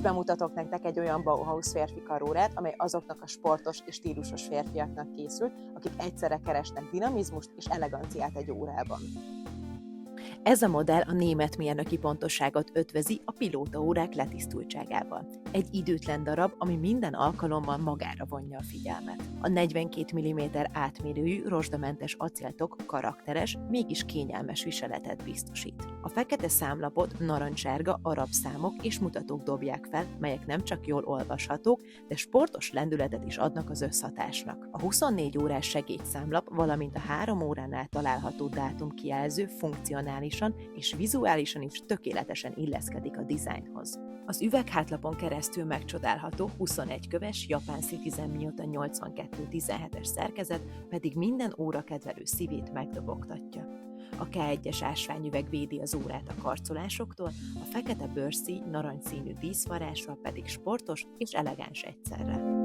bemutatok nektek egy olyan Bauhaus férfi karórát, amely azoknak a sportos és stílusos férfiaknak készült, akik egyszerre keresnek dinamizmust és eleganciát egy órában. Ez a modell a német mérnöki pontosságot ötvözi a pilótaórák letisztultságával. Egy időtlen darab, ami minden alkalommal magára vonja a figyelmet. A 42 mm átmérőjű, rozsdamentes acéltok karakteres, mégis kényelmes viseletet biztosít. A fekete számlapot narancssárga arab számok és mutatók dobják fel, melyek nem csak jól olvashatók, de sportos lendületet is adnak az összhatásnak. A 24 órás segédszámlap, valamint a 3 óránál található dátumkijelző funkcionálisan és vizuálisan is tökéletesen illeszkedik a dizájnhoz. Az üveghátlapon keresztül megcsodálható 21 köves Japan Citizen Miyota 8217-es szerkezet pedig minden órakedvelő szívét megdobogtatja. A K1-es ásványüveg védi az órát a karcolásoktól, a fekete bőrszíj narancsszínű díszvarással pedig sportos és elegáns egyszerre.